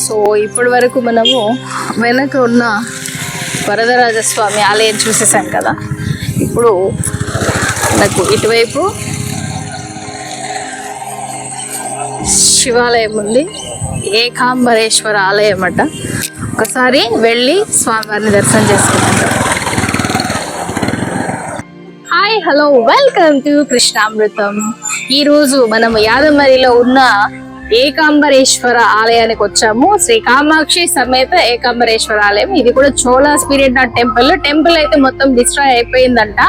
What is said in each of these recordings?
So ఇప్పటి వరకు మనము వెనక ఉన్న వరదరాజస్వామి ఆలయం చూసేసాం కదా. ఇప్పుడు మనకు ఇటువైపు శివాలయం ఉంది, ఏకాంబరేశ్వర ఆలయం అట. ఒకసారి వెళ్ళి స్వామివారిని దర్శనం చేసుకుంటాం. Hi, hello, welcome to Krishnamrutham. ఈరోజు మనం యాదమరిలో ఉన్న ఏకాంబరేశ్వర ఆలయానికి వచ్చాము. శ్రీ కామాక్షి సమేత ఏకాంబరేశ్వర ఆలయం. ఇది కూడా చోళాస్ పీరియడ్ నా టెంపుల్ అయితే మొత్తం డిస్ట్రాయ్ అయిపోయిందంట.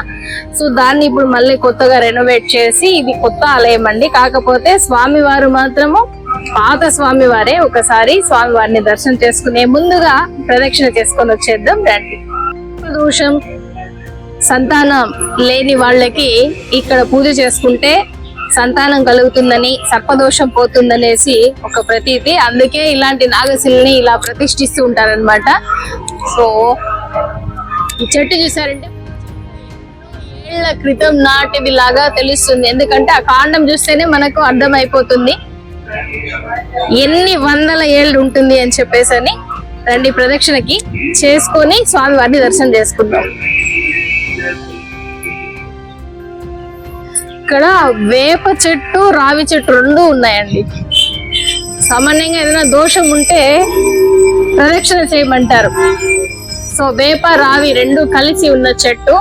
సో దాన్ని ఇప్పుడు మళ్ళీ కొత్తగా రెనోవేట్ చేసి ఇది కొత్త ఆలయం అండి. కాకపోతే స్వామివారు మాత్రము పాత స్వామివారే. ఒకసారి స్వామివారిని దర్శనం చేసుకునే ముందుగా ప్రదక్షిణ చేసుకొని వచ్చేద్దాం రండి. దోషం సంతానం లేని వాళ్ళకి ఇక్కడ పూజ చేసుకుంటే సంతానం కలుగుతుందని, సర్పదోషం పోతుందనేసి ఒక ప్రతీతి. అందుకే ఇలాంటి నాగశిల్ని ఇలా ప్రతిష్ఠిస్తూ ఉంటారనమాట. సో ఈ చెట్టు చూసారంటే ఏళ్ల క్రితం నాటిది లాగా తెలుస్తుంది. ఎందుకంటే ఆ కాండం చూస్తేనే మనకు అర్థం అయిపోతుంది ఎన్ని వందల ఏళ్ళు ఉంటుంది అని చెప్పేసి. రండి ప్రదక్షిణకి చేసుకొని స్వామివారిని దర్శనం చేసుకుందాం. ఇక్కడ వేప చెట్టు, రావి చెట్టు రెండు ఉన్నాయండి. సామాన్యంగా ఏదైనా దోషం ఉంటే ప్రదక్షిణ చేయమంటారు. సో వేప, రావి రెండు కలిసి ఉన్న చెట్టు.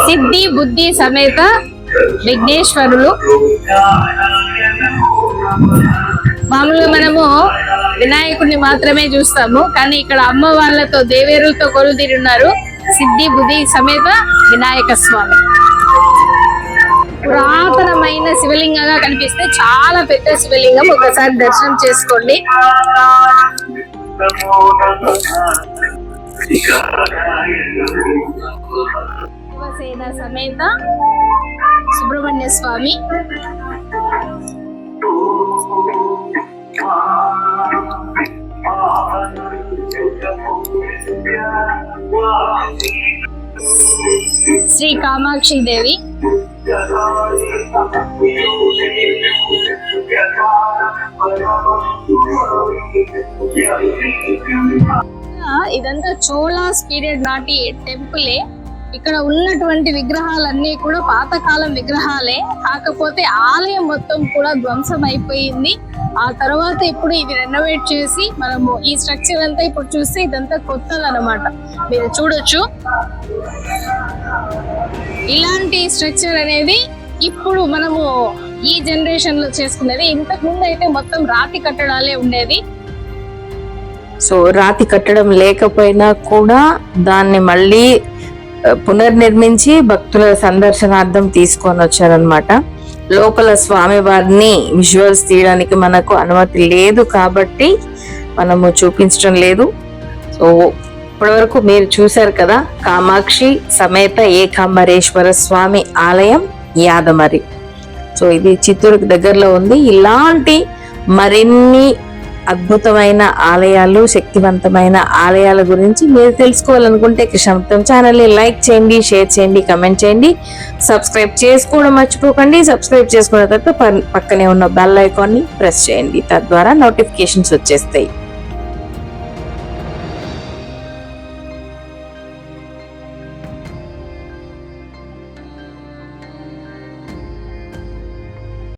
సిద్ధి బుద్ధి సమేత విఘ్నేశ్వరులు. మామూలుగా మనము వినాయకుడిని మాత్రమే చూస్తాము, కానీ ఇక్కడ అమ్మ వాళ్ళతో దేవేరులతో కొలువుతీరి ఉన్నారు. సిద్ధి బుద్ధి సమేత వినాయక స్వామి. పురాతనమైన శివలింగంగా కనిపిస్తే చాలా పెద్ద శివలింగం. ఒకసారి దర్శనం చేసుకోండి. శివసేన సమేత సుబ్రహ్మణ్య స్వామి. శ్రీ కామాక్షి దేవి. ఇదంతా చోళాస్ పీరియడ్ నాటి టెంపులే. ఇక్కడ ఉన్నటువంటి విగ్రహాలన్నీ కూడా పాతకాలం విగ్రహాలే. కాకపోతే ఆలయం మొత్తం కూడా ధ్వంసం అయిపోయింది. ఆ తర్వాత ఇప్పుడు ఇది రెనోవేట్ చేసి మనము ఈ స్ట్రక్చర్ అంతా ఇప్పుడు చూస్తే ఇదంతా కొత్తదన్నమాట. మీరు చూడొచ్చు, ఇలాంటి స్ట్రక్చర్ అనేది ఇప్పుడు మనము ఈ జనరేషన్ లో చేసుకునేది. ఇంతకు ముందు అయితే మొత్తం రాతి కట్టడాలే ఉండేది. సో రాతి కట్టడం లేకపోయినా కూడా దాన్ని మళ్ళీ పునర్నిర్మించి భక్తుల సందర్శనార్థం తీసుకొని వచ్చారనమాట. లోపల స్వామి వారిని విజువల్స్ తీయడానికి మనకు అనుమతి లేదు కాబట్టి మనము చూపించడం లేదు. సో ఇప్పటివరకు మీరు చూశారు కదా, కామాక్షి సమేత ఏకాంబరేశ్వర స్వామి ఆలయం యాదమరి. సో ఇది చిత్తూరుకు దగ్గరలో ఉంది. ఇలాంటి మరిన్ని అద్భుతమైన ఆలయాలు, శక్తివంతమైన ఆలయాల గురించి మీరు తెలుసుకోవాలనుకుంటే కృష్ణామృతం ఛానల్ని లైక్ చేయండి, షేర్ చేయండి, కమెంట్ చేయండి, సబ్స్క్రైబ్ చేసుకోవడం మర్చిపోకండి. సబ్స్క్రైబ్ చేసుకున్న తర్వాత పక్కనే ఉన్న బెల్ ఐకాన్ని ప్రెస్ చేయండి. తద్వారా నోటిఫికేషన్స్ వచ్చేస్తాయి.